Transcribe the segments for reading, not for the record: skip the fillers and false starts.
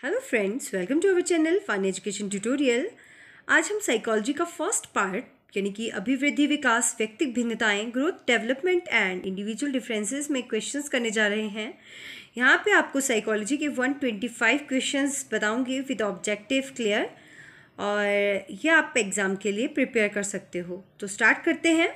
Hello friends, welcome to our channel fun education tutorial. आज हम psychology का first part यानी कि अभिवृद्धि, विकास, व्यक्तिगत भिन्नताएं, growth, development and individual differences में क्वेश्चंस करने जा रहे हैं। यहाँ पे आपको साइकोलॉजी के 125 क्वेश्चंस बताऊंगी विद ऑब्जेक्टिव क्लियर, और ये आप एग्ज़ाम के लिए प्रिपेयर कर सकते हो। तो स्टार्ट करते हैं।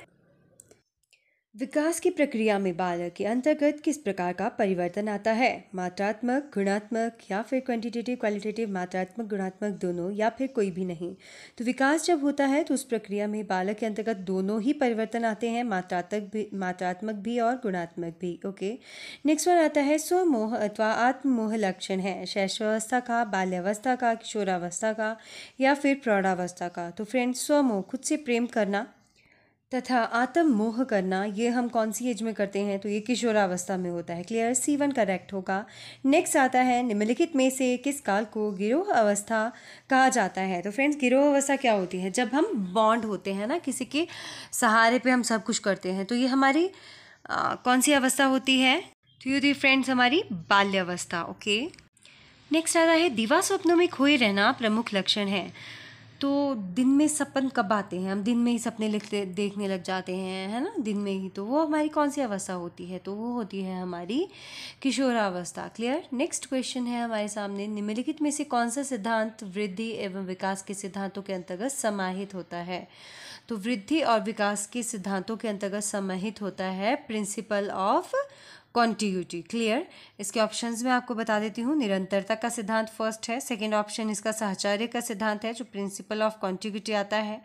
विकास की प्रक्रिया में बालक के अंतर्गत किस प्रकार का परिवर्तन आता है? मात्रात्मक, गुणात्मक या फिर क्वांटिटेटिव, क्वालिटेटिव, मात्रात्मक, गुणात्मक दोनों या फिर कोई भी नहीं। तो विकास जब होता है तो उस प्रक्रिया में बालक के अंतर्गत दोनों ही परिवर्तन आते हैं, मात्रात्मक भी और गुणात्मक भी। ओके, नेक्स्ट वन आता है स्वमोह अथवा आत्ममोह लक्षण है शैशवावस्था का, बाल्यावस्था का, किशोरावस्था का या फिर प्रौढ़ावस्था का। तो फ्रेंड्स, स्वमोह खुद से प्रेम करना तथा आत्म मोह करना, ये हम कौन सी एज में करते हैं? तो ये किशोरावस्था में होता है। क्लियर, C1 करेक्ट होगा। नेक्स्ट आता है निम्नलिखित में से किस काल को गिरोह अवस्था कहा जाता है? तो फ्रेंड्स, गिरोह अवस्था क्या होती है? जब हम बॉन्ड होते हैं ना, किसी के सहारे पे हम सब कुछ करते हैं, तो ये हमारी कौन सी अवस्था होती है? तो ये फ्रेंड्स हमारी बाल्यावस्था। ओके, नेक्स्ट आता है दिवा स्वप्नों में खोए रहना प्रमुख लक्षण है। तो दिन में सपन कब आते हैं? हम दिन में ही सपने देखने लग जाते हैं, है ना, दिन में ही। तो वो हमारी कौन सी अवस्था होती है? तो वो होती है हमारी किशोरावस्था। क्लियर। नेक्स्ट क्वेश्चन है हमारे सामने, निम्नलिखित में से कौन सा सिद्धांत वृद्धि एवं विकास के सिद्धांतों के अंतर्गत समाहित होता है? तो वृद्धि और विकास के सिद्धांतों के अंतर्गत समाहित होता है प्रिंसिपल ऑफ कॉन्टिग्यूटी। क्लियर। इसके ऑप्शंस में आपको बता देती हूँ। निरंतरता का सिद्धांत फर्स्ट है, सेकंड ऑप्शन इसका साहचर्य का सिद्धांत है जो प्रिंसिपल ऑफ कॉन्टिग्यूटी आता है,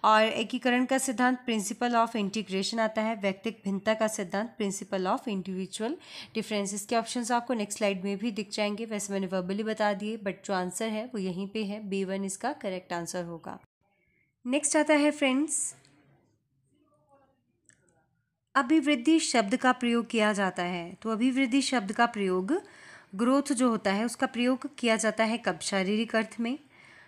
और एकीकरण का सिद्धांत प्रिंसिपल ऑफ इंटीग्रेशन आता है, व्यक्तिगत भिन्नता का सिद्धांत प्रिंसिपल ऑफ इंडिविजुअल डिफरेंसेस। के ऑप्शंस आपको नेक्स्ट स्लाइड में भी दिख जाएंगे। वैसे मैंने वर्बली बता दिए, बट जो आंसर है वो यहीं पे है, B1 इसका करेक्ट आंसर होगा। नेक्स्ट आता है फ्रेंड्स, अभिवृद्धि शब्द का प्रयोग किया जाता है। तो अभिवृद्धि शब्द का प्रयोग, ग्रोथ जो होता है उसका प्रयोग किया जाता है कब? शारीरिक अर्थ में,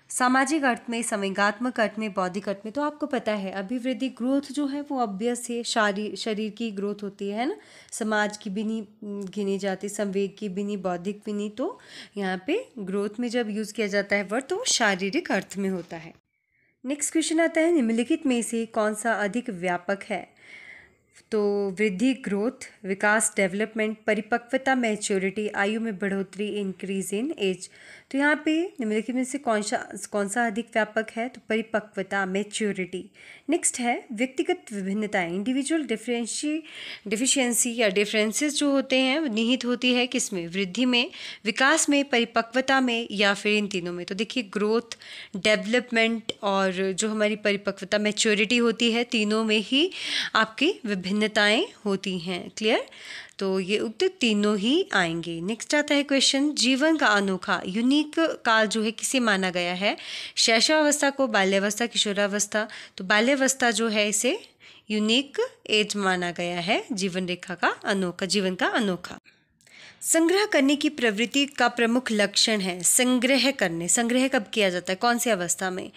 सामाजिक अर्थ में, संवेगात्मक अर्थ में, बौद्धिक अर्थ में। तो आपको पता है अभिवृद्धि, ग्रोथ जो है वो ऑब्वियस है, शरीर की ग्रोथ होती है ना, समाज की भी नहीं गिनी जाती, संवेग की भी नहीं, बौद्धिक भी नहीं। तो यहाँ पे ग्रोथ में जब यूज़ किया जाता है वर्ड तो वो शारीरिक अर्थ में होता है। नेक्स्ट क्वेश्चन आता है, निम्नलिखित में से कौन सा अधिक व्यापक है? तो वृद्धि ग्रोथ, विकास डेवलपमेंट, परिपक्वता मैच्योरिटी, आयु में बढ़ोतरी इंक्रीज इन एज। तो यहाँ पे निम्नलिखित में से कौन सा अधिक व्यापक है? तो परिपक्वता मैच्योरिटी। नेक्स्ट है व्यक्तिगत विभिन्नताएं, इंडिविजुअल डिफिशियंसी या डिफरेंसेस जो होते हैं निहित होती है किसमें? वृद्धि में, विकास में, परिपक्वता में या फिर इन तीनों में। तो देखिए ग्रोथ, डेवलपमेंट और जो हमारी परिपक्वता मैच्योरिटी होती है, तीनों में ही आपकी भिन्नताएं होती हैं। क्लियर। तो ये उक्त तीनों ही आएंगे। नेक्स्ट आता है क्वेश्चन, जीवन का अनोखा यूनिक काल जो है किसे माना गया है? शैशवावस्था को, बाल्यावस्था, किशोरावस्था। तो बाल्यावस्था जो है इसे यूनिक एज माना गया है, जीवन रेखा का अनोखा, जीवन का अनोखा। संग्रह करने की प्रवृत्ति का प्रमुख लक्षण है संग्रह करने। संग्रह कब किया जाता है? कौन सी अवस्था में?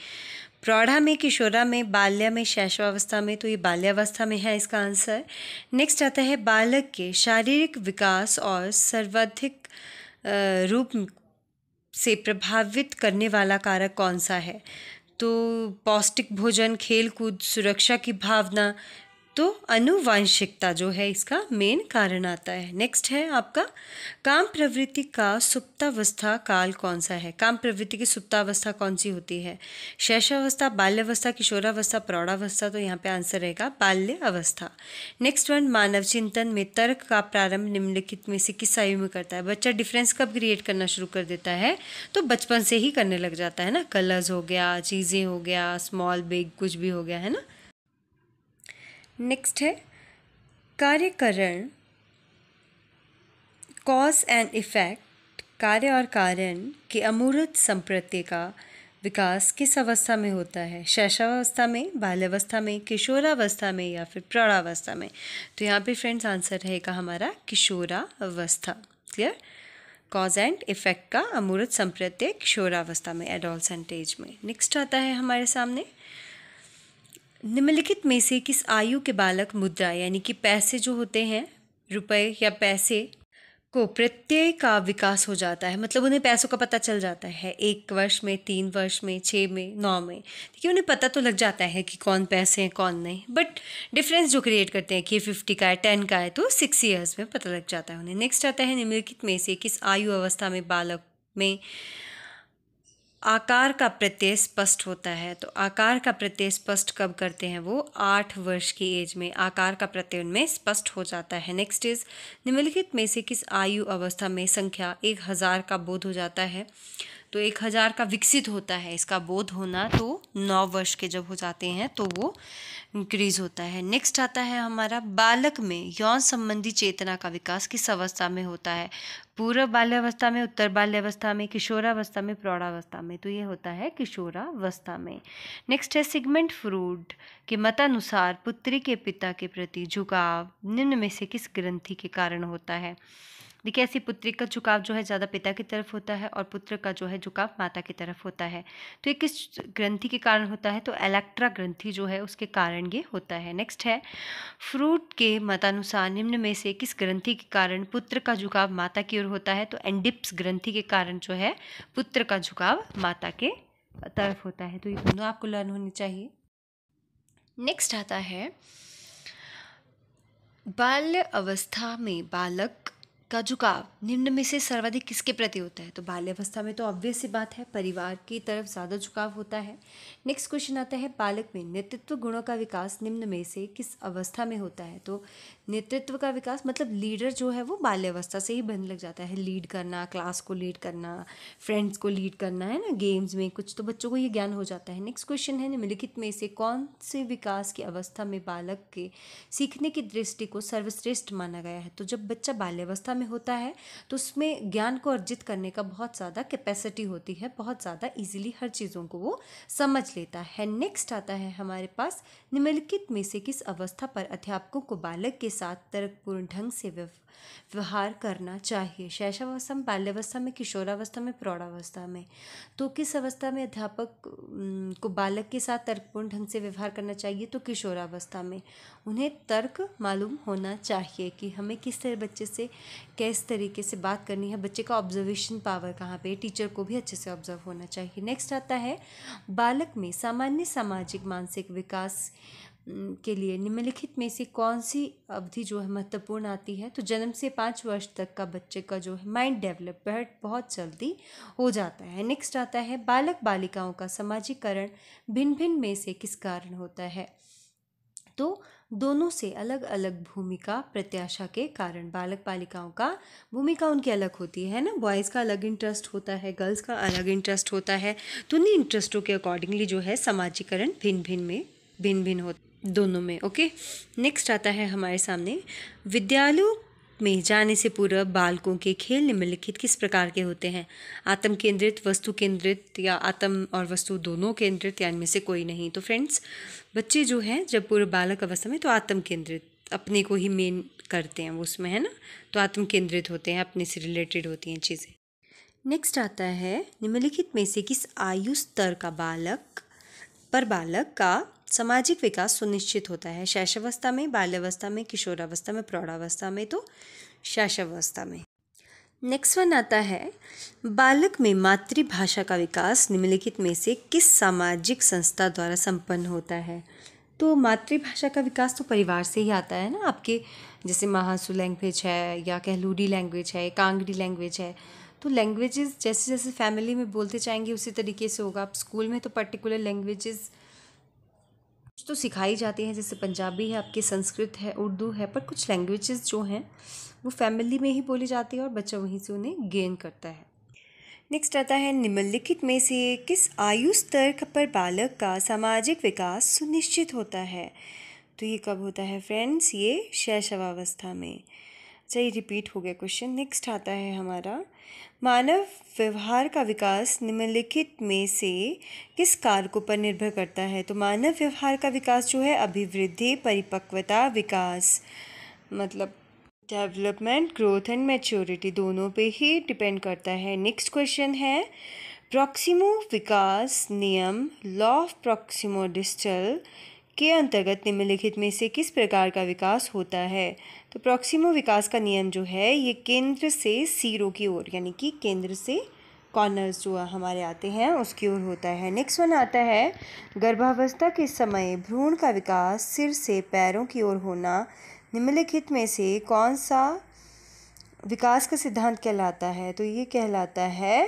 प्रौढ़ा में, किशोरा में, बाल्या में, शैशवावस्था में। तो ये बाल्यावस्था में है इसका आंसर। नेक्स्ट आता है बालक के शारीरिक विकास और सर्वाधिक रूप से प्रभावित करने वाला कारक कौन सा है? तो पौष्टिक भोजन, खेल कूद, सुरक्षा की भावना। तो अनुवांशिकता जो है इसका मेन कारण आता है। नेक्स्ट है आपका काम प्रवृत्ति का सुप्तावस्था काल कौन सा है? काम प्रवृत्ति की सुप्तावस्था कौन सी होती है? शैशवावस्था, बाल्यावस्था, किशोरावस्था, प्रौढ़ावस्था। तो यहाँ पे आंसर रहेगा बाल्य अवस्था। नेक्स्ट वन, मानव चिंतन में तर्क का प्रारंभ निम्नलिखित में से किस आयु में करता है? बच्चा डिफरेंस कब क्रिएट करना शुरू कर देता है? तो बचपन से ही करने लग जाता है ना। कलर्स हो गया, चीज़ें हो गया, स्मॉल बिग कुछ भी हो गया, है ना। नेक्स्ट है कार्यकरण, कॉज एंड इफेक्ट, कार्य और कारण के अमूर्त संप्रत्यय का विकास किस अवस्था में होता है? शैशवावस्था में, बाल्यावस्था में, किशोरावस्था में या फिर प्रौढ़ावस्था में। तो यहाँ पे फ्रेंड्स आंसर रहेगा हमारा किशोरावस्था। क्लियर। कॉज एंड इफेक्ट का अमूर्त संप्रत्यय किशोरावस्था में, एडोलसेंट एज में। नेक्स्ट आता है हमारे सामने, निम्नलिखित में से किस आयु के बालक मुद्रा यानी कि पैसे जो होते हैं, रुपए या पैसे, को प्रत्यय का विकास हो जाता है, मतलब उन्हें पैसों का पता चल जाता है 1 वर्ष में, 3 वर्ष में, 6 में, 9 में। ठीक है, उन्हें पता तो लग जाता है कि कौन पैसे हैं कौन नहीं, बट डिफरेंस जो क्रिएट करते हैं कि 50 का है, 10 का है, तो 6 ईयर्स में पता लग जाता है उन्हें। नेक्स्ट आता है निम्नलिखित में से किस आयु अवस्था में बालक में आकार का प्रत्यय स्पष्ट होता है? तो आकार का प्रत्यय स्पष्ट कब करते हैं वो? 8 वर्ष की एज में आकार का प्रत्यय उनमें स्पष्ट हो जाता है। नेक्स्ट इज निम्नलिखित में से किस आयु अवस्था में संख्या 1000 का बोध हो जाता है? तो 1000 का विकसित होता है इसका बोध होना, तो 9 वर्ष के जब हो जाते हैं तो वो इंक्रीज होता है। नेक्स्ट आता है हमारा बालक में यौन संबंधी चेतना का विकास किस अवस्था में होता है? पूर्व बाल्यावस्था में, उत्तर बाल्यावस्था में, किशोरावस्था में, प्रौढ़ावस्था में? तो ये होता है किशोरावस्था में। नेक्स्ट है सिगमंड फ्रूड के मतानुसार पुत्री के पिता के प्रति झुकाव निम्न में से किस ग्रंथि के कारण होता है? देखिए, ऐसी पुत्री का झुकाव जो है ज़्यादा पिता की तरफ होता है और पुत्र का जो है झुकाव माता की तरफ होता है। तो ये किस ग्रंथि के कारण होता है? तो इलेक्ट्रा ग्रंथि जो है उसके कारण ये होता है। नेक्स्ट है फ्रूट के मतानुसार निम्न में से किस ग्रंथि के कारण पुत्र का झुकाव माता की ओर होता है? तो एंडिप्स ग्रंथि के कारण जो है पुत्र का झुकाव माता के तरफ होता है। तो ये दोनों आपको लर्न होनी चाहिए। नेक्स्ट आता है बाल्य अवस्था में बालक का झुकाव निम्न में से सर्वाधिक किसके प्रति होता है? तो बाल्यावस्था में तो ऑब्वियस सी बात है, परिवार की तरफ ज़्यादा झुकाव होता है। नेक्स्ट क्वेश्चन आता है बालक में नेतृत्व गुणों का विकास निम्न में से किस अवस्था में होता है? तो नेतृत्व का विकास मतलब लीडर जो है वो बाल्यावस्था से ही बनने लग जाता है। लीड करना, क्लास को लीड करना, फ्रेंड्स को लीड करना, है ना, गेम्स में कुछ, तो बच्चों को ये ज्ञान हो जाता है। नेक्स्ट क्वेश्चन है निम्नलिखित में से कौन से विकास की अवस्था में बालक के सीखने की दृष्टि को सर्वश्रेष्ठ माना गया है? तो जब बच्चा बाल्यावस्था में होता है तो उसमें ज्ञान को अर्जित करने का बहुत ज़्यादा कैपेसिटी होती है, बहुत ज़्यादा इजीली हर चीज़ों को वो समझ लेता है। नेक्स्ट आता है हमारे पास निम्नलिखित में से किस अवस्था पर अध्यापकों को बालक के साथ तर्कपूर्ण ढंग से व्यवहार करना चाहिए? शैशवावस्था में, बाल्यावस्था में, किशोरावस्था में, प्रौढ़ावस्था में? तो किस अवस्था में अध्यापक को बालक के साथ तर्कपूर्ण ढंग से व्यवहार करना चाहिए? तो किशोरावस्था में। उन्हें तर्क मालूम होना चाहिए कि हमें किस तरह बच्चे से किस तरीके से बात करनी है, बच्चे का ऑब्जर्वेशन पावर कहाँ पे, टीचर को भी अच्छे से ऑब्जर्व होना चाहिए। नेक्स्ट आता है बालक में सामान्य सामाजिक मानसिक विकास के लिए निम्नलिखित में से कौन सी अवधि जो है महत्वपूर्ण आती है? तो जन्म से 5 वर्ष तक का बच्चे का जो है माइंड डेवलपमेंट बहुत जल्दी हो जाता है। नेक्स्ट आता है बालक बालिकाओं का सामाजिकरण भिन्न भिन्न में से किस कारण होता है? तो दोनों से अलग अलग भूमिका प्रत्याशा के कारण। बालक बालिकाओं का भूमिका उनकी अलग होती है ना, बॉयज़ का अलग इंटरेस्ट होता है, गर्ल्स का अलग इंटरेस्ट होता है, तो उन्हीं इंटरेस्टों के अकॉर्डिंगली जो है समाजीकरण भिन्न भिन्न होता दोनों में। ओके, नेक्स्ट आता है हमारे सामने विद्यालयों में जाने से पूर्व बालकों के खेल निम्नलिखित किस प्रकार के होते हैं? आत्म केंद्रित, वस्तु केंद्रित, या आत्म और वस्तु दोनों केंद्रित, या इनमें से कोई नहीं? तो फ्रेंड्स, बच्चे जो हैं जब पूर्व बालक अवस्था में तो आत्म केंद्रित, अपने को ही मेन करते हैं वो उसमें, है ना, तो आत्म केंद्रित होते हैं, अपने से रिलेटेड होती हैं चीज़ें। नेक्स्ट आता है निम्नलिखित में से किस आयु स्तर का बालक का सामाजिक विकास सुनिश्चित होता है? शैशवावस्था में, बाल्यावस्था में, किशोरावस्था में, प्रौढ़ावस्था में? तो शैशवावस्था में। नेक्स्ट वन आता है बालक में मातृभाषा का विकास निम्नलिखित में से किस सामाजिक संस्था द्वारा संपन्न होता है? तो मातृभाषा का विकास तो परिवार से ही आता है ना, आपके जैसे महासु लैंग्वेज है, या कहलूरी लैंग्वेज है, कांगड़ी लैंग्वेज है, तो लैंग्वेजेस जैसे जैसे फैमिली में बोलते जाएंगे उसी तरीके से होगा। आप स्कूल में तो पर्टिकुलर लैंग्वेजेस तो सिखाई जाती हैं, जैसे पंजाबी है, आपके संस्कृत है, उर्दू है, पर कुछ लैंग्वेजेस जो हैं वो फैमिली में ही बोली जाती है और बच्चा वहीं से उन्हें गेन करता है। नेक्स्ट आता है निम्नलिखित में से किस आयु स्तर पर बालक का सामाजिक विकास सुनिश्चित होता है? तो ये कब होता है फ्रेंड्स? ये शैशवावस्था में। चलिए, रिपीट हो गया क्वेश्चन। नेक्स्ट आता है हमारा मानव व्यवहार का विकास निम्नलिखित में से किस कारकों पर निर्भर करता है? तो मानव व्यवहार का विकास जो है अभिवृद्धि, परिपक्वता, विकास मतलब डेवलपमेंट, ग्रोथ एंड मैच्योरिटी दोनों पे ही डिपेंड करता है। नेक्स्ट क्वेश्चन है प्रॉक्सिमो विकास नियम, लॉ ऑफ प्रॉक्सिमो डिस्टल के अंतर्गत निम्नलिखित में से किस प्रकार का विकास होता है? तो प्रॉक्सिमो विकास का नियम जो है ये केंद्र से सिरों की ओर, यानी कि केंद्र से कॉर्नर्स जो हमारे आते हैं उसकी ओर होता है। नेक्स्ट वन आता है, गर्भावस्था के समय भ्रूण का विकास सिर से पैरों की ओर होना निम्नलिखित में से कौन सा विकास का सिद्धांत कहलाता है? तो ये कहलाता है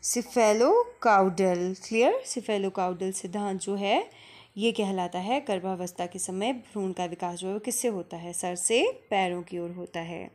सिफेलोकाउडल। क्लियर? सिफेलोकाउडल सिद्धांत जो है ये कहलाता है गर्भावस्था के समय भ्रूण का विकास जो है किससे होता है? सर से पैरों की ओर होता है।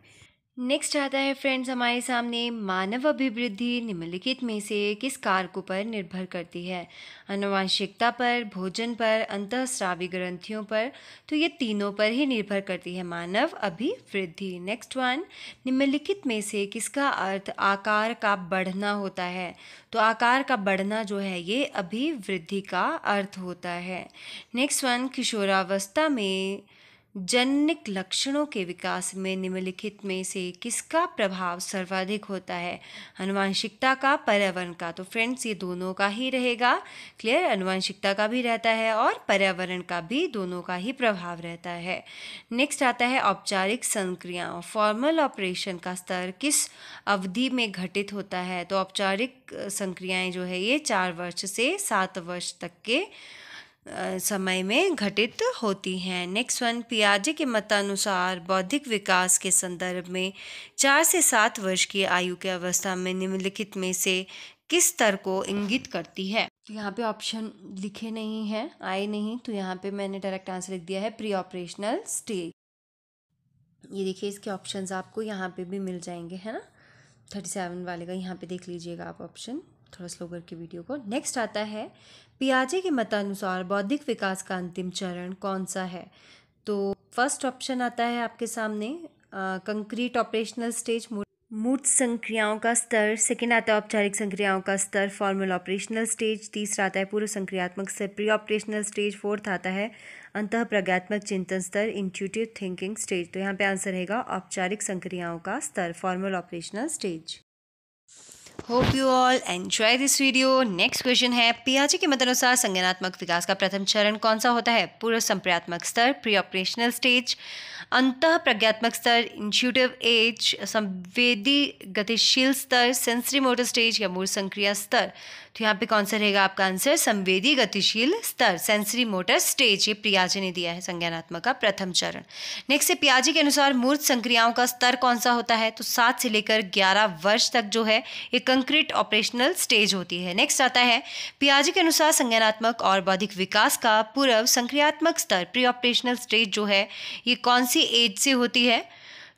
नेक्स्ट आता है फ्रेंड्स हमारे सामने, मानव अभिवृद्धि निम्नलिखित में से किस कारकों पर निर्भर करती है? आनुवंशिकता पर, भोजन पर, अंतःस्रावी ग्रंथियों पर। तो ये तीनों पर ही निर्भर करती है मानव अभिवृद्धि। नेक्स्ट वन, निम्नलिखित में से किसका अर्थ आकार का बढ़ना होता है? तो आकार का बढ़ना जो है ये अभिवृद्धि का अर्थ होता है। नेक्स्ट वन, किशोरावस्था में जनिक लक्षणों के विकास में निम्नलिखित में से किसका प्रभाव सर्वाधिक होता है? आनुवंशिकता का, पर्यावरण का? तो फ्रेंड्स ये दोनों का ही रहेगा। क्लियर? आनुवंशिकता का भी रहता है और पर्यावरण का भी, दोनों का ही प्रभाव रहता है। नेक्स्ट आता है औपचारिक संक्रियाओं, फॉर्मल ऑपरेशन का स्तर किस अवधि में घटित होता है? तो औपचारिक संक्रियाएं जो है ये 4 वर्ष से 7 वर्ष तक के समय में घटित होती हैं। नेक्स्ट वन, पियाजे के मतानुसार बौद्धिक विकास के संदर्भ में 4 से 7 वर्ष की आयु के अवस्था में निम्नलिखित में से किस स्तर को इंगित करती है? तो यहाँ पे ऑप्शन लिखे नहीं हैं, आए नहीं, तो यहाँ पे मैंने डायरेक्ट आंसर लिख दिया है प्री ऑपरेशनल स्टेज। ये देखिए इसके ऑप्शंस आपको यहाँ पे भी मिल जाएंगे, है ना? 37 वाले का यहाँ पे देख लीजिएगा आप ऑप्शन, थोड़ा स्लो करके वीडियो को। नेक्स्ट आता है, पियाजे के मतानुसार बौद्धिक विकास का अंतिम चरण कौन सा है? तो फर्स्ट ऑप्शन आता है आपके सामने कंक्रीट ऑपरेशनल स्टेज, मूर्त संक्रियाओं का स्तर। सेकेंड आता है औपचारिक संक्रियाओं का स्तर, फॉर्मल ऑपरेशनल स्टेज। तीसरा आता है पूर्व संक्रियात्मक स्तर, प्री ऑपरेशनल स्टेज। फोर्थ आता है अंतः प्रज्ञात्मक चिंतन स्तर, इंट्यूटिव थिंकिंग स्टेज। तो यहाँ पे आंसर रहेगा औपचारिक संक्रियाओं का स्तर, formal operational stage. Hope you all enjoy this video. Next question है, पियाजे के मतानुसार संज्ञानात्मक विकास का प्रथम चरण कौन सा होता है? पूर्व संप्रात्मक स्तर, प्री ऑपरेशनल स्टेज, अंतः प्रज्ञात्मक स्तर, इंट्यूटिव एज, संवेदी गतिशील स्तर, सेंसरी मोटर स्टेज या मूल संक्रिया स्तर। तो यहाँ पे कौन सा रहेगा आपका आंसर? संवेदी गतिशील स्तर, सेंसरी मोटर स्टेज। ये पियाजे ने दिया है संज्ञानात्मक का प्रथम चरण। नेक्स्ट है, पियाजे के अनुसार मूर्त संक्रियाओं का स्तर कौन सा होता है? तो 7 से लेकर 11 वर्ष तक जो है ये कंक्रीट ऑपरेशनल स्टेज होती है। नेक्स्ट आता है, पियाजे के अनुसार संज्ञानात्मक और बौद्धिक विकास का पूर्व संक्रियात्मक स्तर, प्री ऑपरेशनल स्टेज जो है ये कौन सी एज से होती है?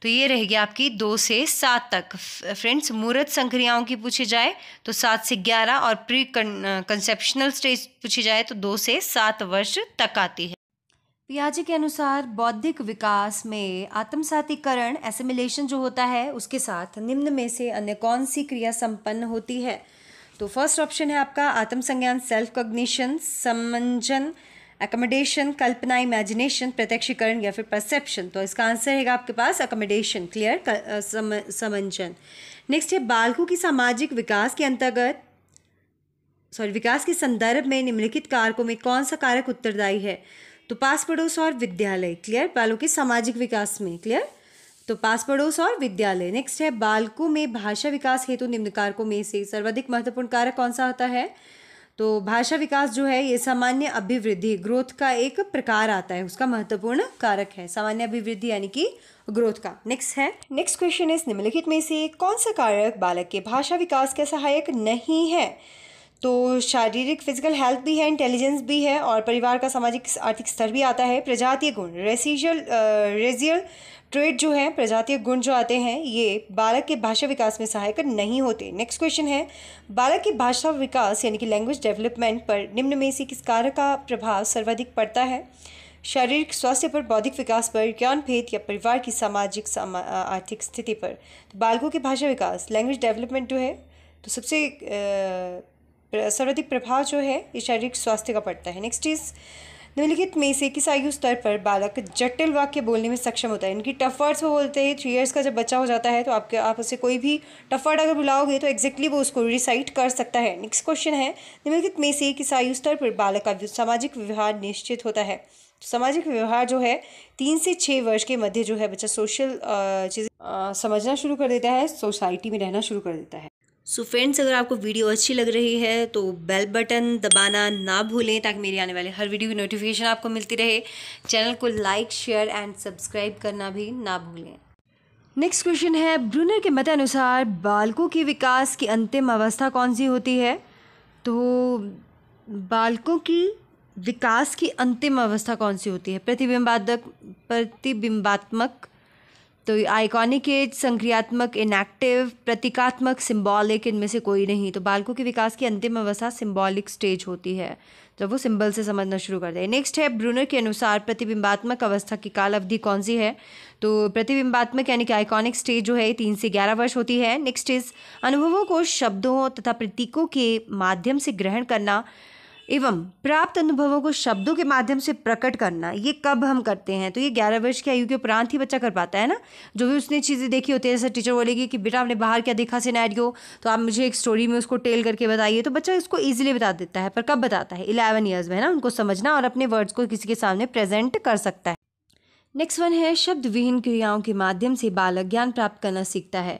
तो ये रहेगी आपकी 2 से 7 तक। फ्रेंड्स, मूर्त संक्रियाओं की पूछी जाए तो 7 से 11 और प्री कंसेप्शनल स्टेज पूछी जाए तो 2 से 7 वर्ष तक आती है। पियाजे के अनुसार बौद्धिक विकास में आत्मसातीकरण, एसिमिलेशन जो होता है उसके साथ निम्न में से अन्य कौन सी क्रिया संपन्न होती है? तो फर्स्ट ऑप्शन है आपका आत्मसंज्ञान, सेल्फ कॉग्निशन, समंजन, अकोमोडेशन, कल्पना, इमेजिनेशन, प्रत्यक्षीकरण या फिर परसेप्शन। तो इसका आंसर रहेगा आपके पास अकोमोडेशन। क्लियर? समंजन। नेक्स्ट है, बालकों की सामाजिक विकास के अंतर्गत विकास के संदर्भ में निम्नलिखित कारकों में कौन सा कारक उत्तरदायी है? तो पास पड़ोस और विद्यालय। क्लियर? बालों के सामाजिक विकास में। क्लियर? तो पास पड़ोस और विद्यालय। नेक्स्ट है, बालकों में भाषा विकास हेतु निम्न कारकों में से सर्वाधिक महत्वपूर्ण कारक कौन सा होता है? तो भाषा विकास जो है ये सामान्य अभिवृद्धि, ग्रोथ का एक प्रकार आता है, उसका महत्वपूर्ण कारक है सामान्य अभिवृद्धि यानी कि ग्रोथ का। नेक्स्ट क्वेश्चन इस निम्नलिखित में से कौन सा कारक बालक के भाषा विकास के सहायक नहीं है? तो शारीरिक फिजिकल हेल्थ भी है, इंटेलिजेंस भी है और परिवार का सामाजिक आर्थिक स्तर भी आता है। प्रजातीय गुण, रेजियल ट्रेड जो है, प्रजातीय गुण जो आते हैं ये बालक के भाषा विकास में सहायक नहीं होते। नेक्स्ट क्वेश्चन है, बालक के भाषा विकास यानी कि लैंग्वेज डेवलपमेंट पर निम्न में से किस कारक का प्रभाव सर्वाधिक पड़ता है? शारीरिक स्वास्थ्य पर, बौद्धिक विकास पर, ज्ञान भेद या परिवार की सामाजिक आर्थिक स्थिति पर? तो बालकों के भाषा विकास, लैंग्वेज डेवलपमेंट जो है तो सबसे सर्वाधिक प्रभाव जो है ये शारीरिक स्वास्थ्य का पड़ता है। नेक्स्ट इज, निम्नलिखित में से किस आयु स्तर पर बालक जटिल वाक्य बोलने में सक्षम होता है? इनकी टफ वर्ड्स वो बोलते हैं। 3 इयर्स का जब बच्चा हो जाता है तो आप उससे कोई भी टफ वर्ड अगर बुलाओगे तो एग्जैक्टली वो उसको रिसाइट कर सकता है। नेक्स्ट क्वेश्चन है, निम्नलिखित में से किस आयु स्तर पर बालक का सामाजिक व्यवहार निश्चित होता है? सामाजिक व्यवहार जो है 3 से 6 वर्ष के मध्य जो है बच्चा सोशल चीज़ें समझना शुरू कर देता है, सोसाइटी में रहना शुरू कर देता है। सो फ्रेंड्स, अगर आपको वीडियो अच्छी लग रही है तो बेल बटन दबाना ना भूलें ताकि मेरी आने वाले हर वीडियो की नोटिफिकेशन आपको मिलती रहे। चैनल को लाइक, शेयर एंड सब्सक्राइब करना भी ना भूलें। नेक्स्ट क्वेश्चन है, ब्रूनर के मत अनुसार बालकों के विकास की अंतिम अवस्था कौन सी होती है? तो बालकों की विकास की अंतिम अवस्था कौन सी होती है? प्रतिबिंबात्मक, तो आइकॉनिक एज, संक्रियात्मक, इनएक्टिव, प्रतीकात्मक, सिंबॉलिक, इनमें से कोई नहीं। तो बालकों के विकास की अंतिम अवस्था सिंबॉलिक स्टेज होती है, जब वो सिंबल से समझना शुरू करते हैं। नेक्स्ट है, ब्रूनर के अनुसार प्रतिबिंबात्मक अवस्था की काल अवधि कौन सी है? तो प्रतिबिंबात्मक यानी कि आइकॉनिक स्टेज जो है 3 से 11 वर्ष होती है। नेक्स्ट इज अनुभवों को शब्दों तथा प्रतीकों के माध्यम से ग्रहण करना एवं प्राप्त अनुभवों को शब्दों के माध्यम से प्रकट करना। ये कब हम करते हैं? तो ये 11 वर्ष की आयु के उपरांत ही बच्चा कर पाता है ना। जो भी उसने चीज़ें देखी होती है, जैसे टीचर बोलेगी कि बेटा आपने बाहर क्या देखा सिनेरियो, तो आप मुझे एक स्टोरी में उसको टेल करके बताइए, तो बच्चा इसको ईजिली बता देता है। पर कब बताता है? 11 ईयर्स में, है ना। उनको समझना और अपने वर्ड्स को किसी के सामने प्रेजेंट कर सकता है। नेक्स्ट वन है, शब्द विहीन क्रियाओं के माध्यम से बालक ज्ञान प्राप्त करना सीखता है।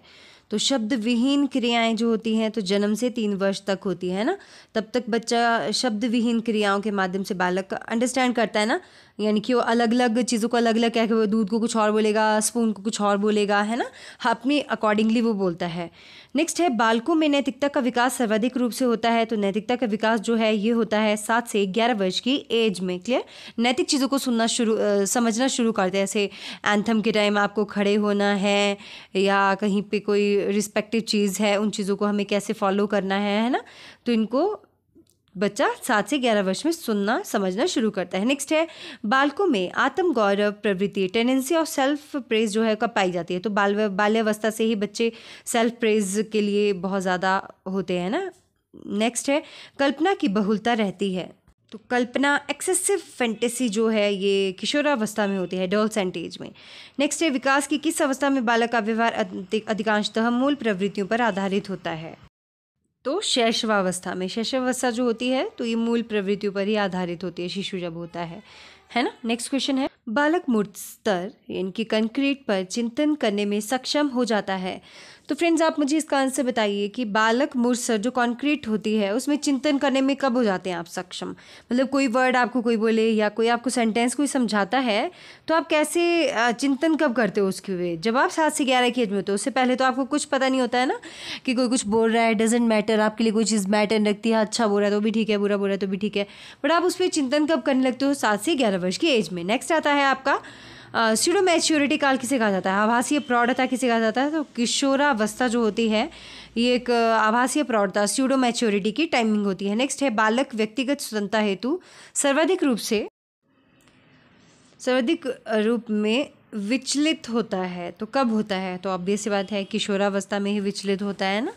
तो शब्द विहीन क्रियाएं जो होती हैं तो जन्म से 3 वर्ष तक होती है ना। तब तक बच्चा शब्द विहीन क्रियाओं के माध्यम से बालक अंडरस्टैंड करता है ना, यानी कि वो अलग अलग चीज़ों को अलग अलग कह के, वो दूध को कुछ और बोलेगा, स्पून को कुछ और बोलेगा, है ना। अपनी अकॉर्डिंगली वो बोलता है। नेक्स्ट है, बालकों में नैतिकता का विकास सर्वाधिक रूप से होता है। तो नैतिकता का विकास जो है ये होता है 7 से 11 वर्ष की एज में। क्लियर? नैतिक चीज़ों को समझना शुरू करते हैं। जैसे एंथम के टाइम आपको खड़े होना है, या कहीं पे कोई रिस्पेक्टिव चीज़ है, उन चीज़ों को हमें कैसे फॉलो करना है ना। तो इनको बच्चा 7 से 11 वर्ष में सुनना समझना शुरू करता है। नेक्स्ट है, बालकों में आत्म गौरव प्रवृत्ति, टेंडेंसी ऑफ सेल्फ प्रेज जो है कब पाई जाती है? तो बाल्यावस्था से ही बच्चे सेल्फ प्रेज के लिए बहुत ज़्यादा होते हैं ना। नेक्स्ट है, कल्पना की बहुलता रहती है। तो कल्पना, एक्सेसिव फैंटेसी जो है ये किशोरावस्था में होती है, एडोलसेंट एज में। नेक्स्ट है, विकास की किस अवस्था में बालक का व्यवहार अधिकांशतः मूल प्रवृत्तियों पर आधारित होता है? तो शैशवावस्था में। शैशवावस्था जो होती है तो ये मूल प्रवृत्तियों पर ही आधारित होती है, शिशु जब होता है ना। नेक्स्ट क्वेश्चन है, बालक मूर्त स्तर यानी कि कंक्रीट पर चिंतन करने में सक्षम हो जाता है। तो फ्रेंड्स, आप मुझे इसका आंसर बताइए कि बालक मूर्त स्तर जो कंक्रीट होती है उसमें चिंतन करने में कब हो जाते हैं आप सक्षम? मतलब कोई वर्ड आपको कोई बोले या कोई आपको सेंटेंस कोई समझाता है, तो आप कैसे चिंतन कब करते हो उसके हुए? जब आप 7 से 11 की एज में होते हो। उससे पहले तो आपको कुछ पता नहीं होता है ना, कि कोई कुछ बोल रहा है, डजेंट मैटर, आपके लिए कोई चीज़ मैटर रखती है। अच्छा बोल रहा है तो भी ठीक है, बुरा बोल रहा है तो भी ठीक है। बट आप उस पर चिंतन कब करने लगते हो? 7 से 11 वर्ष की एज में। नेक्स्ट आता है आपका स्यूडो मैच्योरिटी काल किसे कहा जाता है? आभासीय प्रौढ़ता किसे कहा जाता है? तो किशोरावस्था जो होती है ये एक आभासीय प्रौढ़ता, स्यूडो मैच्योरिटी की टाइमिंग होती है। नेक्स्ट है, बालक व्यक्तिगत स्वतंत्रता हेतु सर्वाधिक रूप में विचलित होता है। तो कब होता है? तो ऑब्वियस सी बात है किशोरावस्था में ही विचलित होता है ना,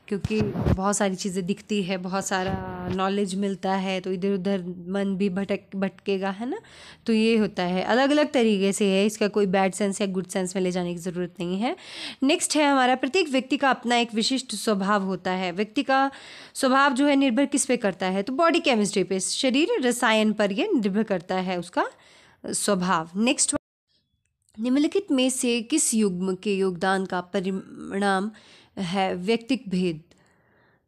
क्योंकि बहुत सारी चीज़ें दिखती है, बहुत सारा नॉलेज मिलता है, तो इधर उधर मन भी भटकेगा, है ना। तो ये होता है, अलग अलग तरीके से है, इसका कोई बैड सेंस या गुड सेंस में ले जाने की ज़रूरत नहीं है। नेक्स्ट है हमारा, प्रत्येक व्यक्ति का अपना एक विशिष्ट स्वभाव होता है। व्यक्ति का स्वभाव जो है निर्भर किस पे करता है? तो बॉडी केमिस्ट्री पे, शरीर रसायन पर यह निर्भर करता है उसका स्वभाव। नेक्स्ट, निम्नलिखित में से किस युग्म के योगदान का परिणाम है व्यक्तिक भेद?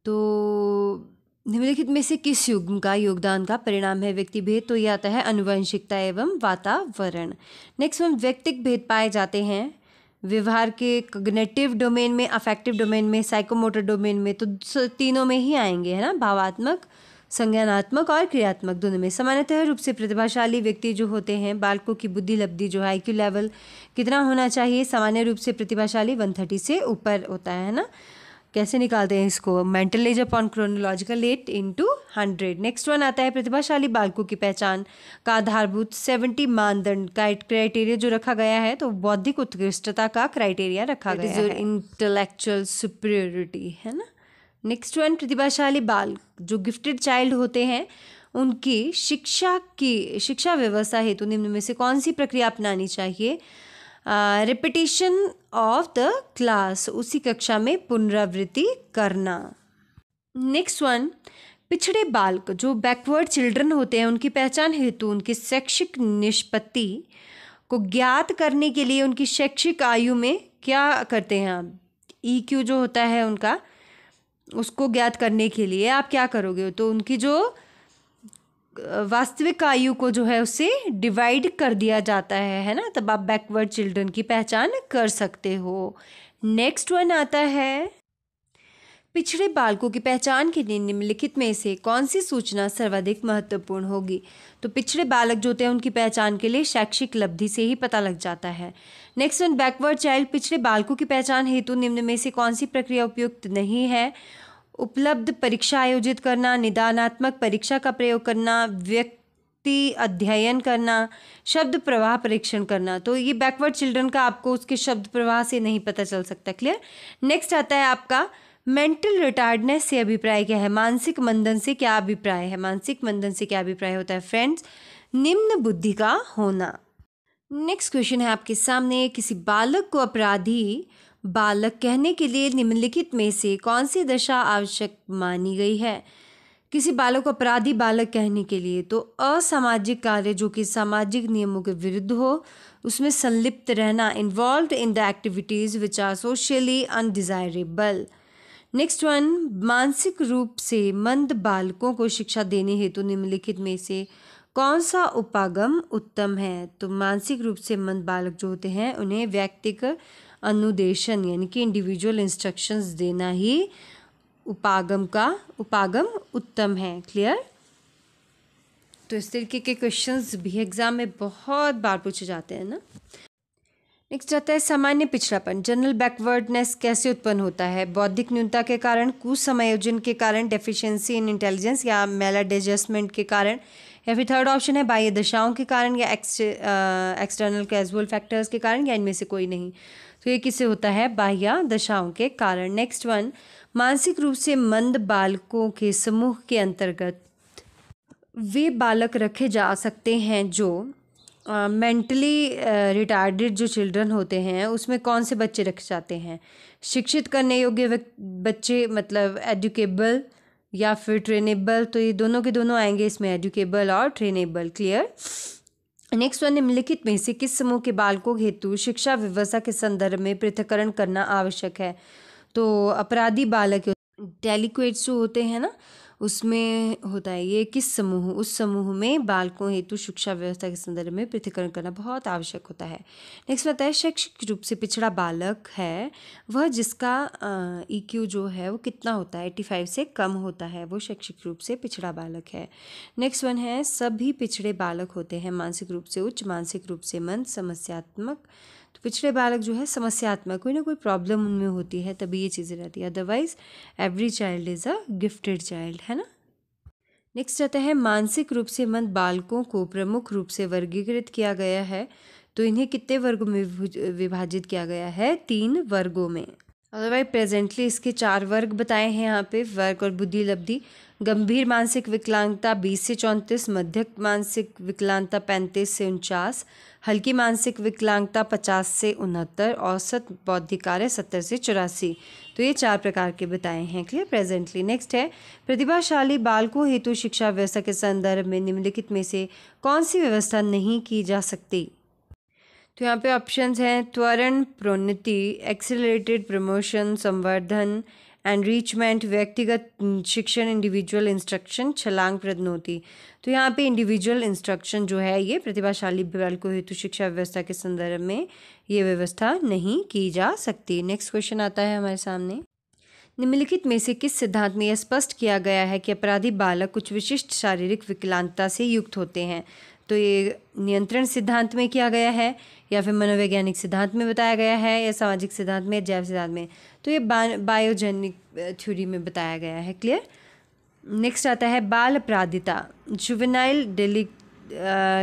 तो निम्नलिखित में से किस युग्म का योगदान का परिणाम है व्यक्ति भेद? तो ये आता है अनुवंशिकता एवं वातावरण। नेक्स्ट वन, व्यक्तिक भेद पाए जाते हैं व्यवहार के कॉग्निटिव डोमेन में, अफेक्टिव डोमेन में, साइकोमोटर डोमेन में। तो तीनों में ही आएंगे, है ना, भावात्मक, संज्ञानात्मक और क्रियात्मक दोनों में। सामान्यतः रूप से प्रतिभाशाली व्यक्ति जो होते हैं, बालकों की बुद्धि लब्धि जो है, IQ लेवल कितना होना चाहिए? सामान्य रूप से प्रतिभाशाली 130 से ऊपर होता है ना। कैसे निकालते हैं इसको? Mental as upon chronological age into 100। Next one आता है, प्रतिभाशाली बालकों की पहचान का आधारभूत 70 मानदंड का क्राइटेरिया जो रखा गया है, तो बौद्धिक उत्कृष्टता का क्राइटेरिया रखा गया है, इंटेलेक्चुअल सुपीरियरिटी, है ना। नेक्स्ट वन, प्रतिभाशाली बालक जो गिफ्टेड चाइल्ड होते हैं उनकी शिक्षा व्यवस्था हेतु निम्न में से कौन सी प्रक्रिया अपनानी चाहिए? रिपीटिशन ऑफ द क्लास, उसी कक्षा में पुनरावृत्ति करना। नेक्स्ट वन, पिछड़े बालक जो बैकवर्ड चिल्ड्रन होते हैं उनकी पहचान हेतु उनकी शैक्षिक निष्पत्ति को ज्ञात करने के लिए उनकी शैक्षिक आयु में क्या करते हैं आप? EQ जो होता है उनका, उसको ज्ञात करने के लिए आप क्या करोगे? तो उनकी जो वास्तविक आयु को जो है उससे डिवाइड कर दिया जाता है ना, तब आप बैकवर्ड चिल्ड्रन की पहचान कर सकते हो। नेक्स्ट वन आता है, पिछड़े बालकों की पहचान के लिए निम्नलिखित में से कौन सी सूचना सर्वाधिक महत्वपूर्ण होगी? तो पिछड़े बालक जो होते हैं उनकी पहचान के लिए शैक्षिक लब्धि से ही पता लग जाता है। नेक्स्ट वन, बैकवर्ड चाइल्ड, पिछड़े बालकों की पहचान हेतु निम्न में से कौन सी प्रक्रिया उपयुक्त नहीं है? उपलब्ध परीक्षा आयोजित करना, निदानात्मक परीक्षा का प्रयोग करना, व्यक्ति अध्ययन करना, शब्द प्रवाह परीक्षण करना। तो ये बैकवर्ड चिल्ड्रन का आपको उसके शब्द प्रवाह से नहीं पता चल सकता। क्लियर। नेक्स्ट आता है आपका मेंटल रिटार्डनेस से अभिप्राय क्या है? मानसिक मंदन से क्या अभिप्राय है? मानसिक मंदन से क्या अभिप्राय होता है फ्रेंड्स? निम्न बुद्धि का होना। नेक्स्ट क्वेश्चन है आपके सामने, किसी बालक को अपराधी बालक कहने के लिए निम्नलिखित में से कौन सी दशा आवश्यक मानी गई है? किसी बालक को अपराधी बालक कहने के लिए तो असामाजिक कार्य जो कि सामाजिक नियमों के विरुद्ध हो, उसमें संलिप्त रहना, involved in the activities which are socially undesirable. Next one, मानसिक रूप से मंद बालकों को शिक्षा देने हेतु निम्नलिखित में से कौन सा उपागम उत्तम है? तो मानसिक रूप से मंद बालक जो होते हैं उन्हें व्यक्तिगत अनुदेशन यानी कि इंडिविजुअल इंस्ट्रक्शंस देना ही उपागम उत्तम है। क्लियर। तो इस तरीके के क्वेश्चंस भी एग्जाम में बहुत बार पूछे जाते हैं ना। नेक्स्ट आता है सामान्य पिछड़ापन, जनरल बैकवर्डनेस कैसे उत्पन्न होता है? बौद्धिक न्यूनता के कारण, कुसमयोजन के कारण, डेफिशिएंसी इन इंटेलिजेंस या मैलाडेजस्टमेंट के कारण, या फिर थर्ड ऑप्शन है बाह्य दशाओं के कारण या एक्सटर्नल कैजुअल फैक्टर्स के कारण, या इनमें से कोई नहीं। तो ये किससे होता है? बाह्य दशाओं के कारण। नेक्स्ट वन, मानसिक रूप से मंद बालकों के समूह के अंतर्गत वे बालक रखे जा सकते हैं जो मेंटली रिटार्डेड जो चिल्ड्रन होते हैं उसमें कौन से बच्चे रखे जाते हैं? शिक्षित करने योग्य बच्चे, मतलब एडुकेबल या फिर ट्रेनेबल। तो ये दोनों के दोनों आएंगे इसमें, एडुकेबल और ट्रेनेबल। क्लियर। नेक्स्ट वन, निम्नलिखित में से किस समूह के बालकों हेतु शिक्षा व्यवस्था के संदर्भ में पृथक्करण करना आवश्यक है? तो अपराधी बालक, डेलिक्वेट्स जो होते हैं ना, उसमें होता है ये किस समूह, उस समूह में बालकों हेतु शिक्षा व्यवस्था के संदर्भ में पृथक्करण करना बहुत आवश्यक होता है। नेक्स्ट आता है शैक्षिक रूप से पिछड़ा बालक है वह जिसका EQ जो है वो कितना होता है? 85 से कम होता है, वो शैक्षिक रूप से पिछड़ा बालक है। नेक्स्ट वन है सभी पिछड़े बालक होते हैं मानसिक रूप से उच्च, मानसिक रूप से मंद, समस्यात्मक। तो पिछड़े बालक जो है समस्यात्मक, कोई ना कोई प्रॉब्लम उनमें होती है तभी ये चीज़ें रहती है, otherwise every child is a gifted child, है ना। नेक्स्ट आता है मानसिक रूप से मंद बालकों को प्रमुख रूप से वर्गीकृत किया गया है, तो इन्हें कितने वर्गों में विभाजित किया गया है? 3 वर्गों में। अदरवाइज प्रेजेंटली इसके 4 वर्ग बताए हैं यहाँ पे, वर्ग और बुद्धि लब्धि। गंभीर मानसिक विकलांगता 20 से 34, मध्यक मानसिक विकलांगता 35 से 49, हल्की मानसिक विकलांगता 50 से 69, औसत बौद्धिक कार्य 70 से 84। तो ये 4 प्रकार के बताए हैं। Clear presently. नेक्स्ट है प्रतिभाशाली बालकों हेतु शिक्षा व्यवस्था के संदर्भ में निम्नलिखित में से कौन सी व्यवस्था नहीं की जा सकती? तो यहाँ पे ऑप्शंस हैं त्वरण प्रोन्नति, एक्सेलरेटेड प्रमोशन, संवर्धन, एनरिचमेंट, व्यक्तिगत शिक्षण, इंडिविजुअल इंस्ट्रक्शन, छलांग प्रदनोति। तो यहाँ पे इंडिविजुअल इंस्ट्रक्शन जो है ये प्रतिभाशाली बालकों हेतु शिक्षा व्यवस्था के संदर्भ में ये व्यवस्था नहीं की जा सकती। नेक्स्ट क्वेश्चन आता है हमारे सामने, निम्नलिखित में से किस सिद्धांत में यह स्पष्ट किया गया है कि अपराधी बालक कुछ विशिष्ट शारीरिक विकलांगता से युक्त होते हैं? तो ये नियंत्रण सिद्धांत में किया गया है, या फिर मनोवैज्ञानिक सिद्धांत में बताया गया है, या सामाजिक सिद्धांत में, जैव सिद्धांत में। तो ये बायोजेनिक थ्योरी में बताया गया है। क्लियर। नेक्स्ट आता है बाल अपराधिता, जुवेनाइल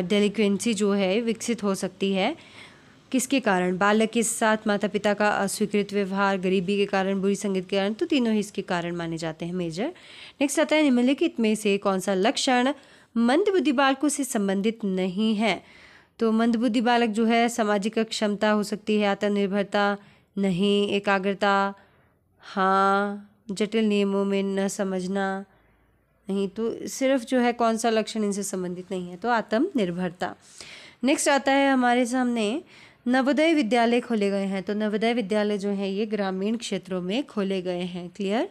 डेलिक्वेंसी जो है विकसित हो सकती है किसके कारण? बालक के साथ माता पिता का अस्वीकृत व्यवहार, गरीबी के कारण, बुरी संगत के कारण। तो तीनों ही इसके कारण माने जाते हैं मेजर। नेक्स्ट आता है निम्नलिखित में से कौन सा लक्षण मंदबुद्धि बालकों से संबंधित नहीं है? तो मंदबुद्धि बालक जो है सामाजिक क्षमता हो सकती है, आत्मनिर्भरता नहीं, एकाग्रता हाँ, जटिल नियमों में न समझना, नहीं, तो सिर्फ जो है कौन सा लक्षण इनसे संबंधित नहीं है, तो आत्मनिर्भरता। नेक्स्ट आता है हमारे सामने नवोदय विद्यालय खोले गए हैं। तो नवोदय विद्यालय जो है ये ग्रामीण क्षेत्रों में खोले गए हैं। क्लियर।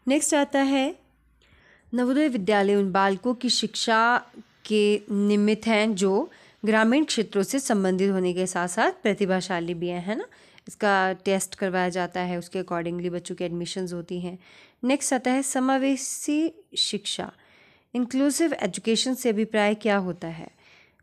नेक्स्ट आता है नवोदय विद्यालय उन बालकों की शिक्षा के निमित्त हैं जो ग्रामीण क्षेत्रों से संबंधित होने के साथ साथ प्रतिभाशाली भी हैं, है ना। इसका टेस्ट करवाया जाता है, उसके अकॉर्डिंगली बच्चों की एडमिशन्स होती हैं। नेक्स्ट आता है समावेशी शिक्षा, इंक्लूसिव एजुकेशन से अभिप्राय क्या होता है।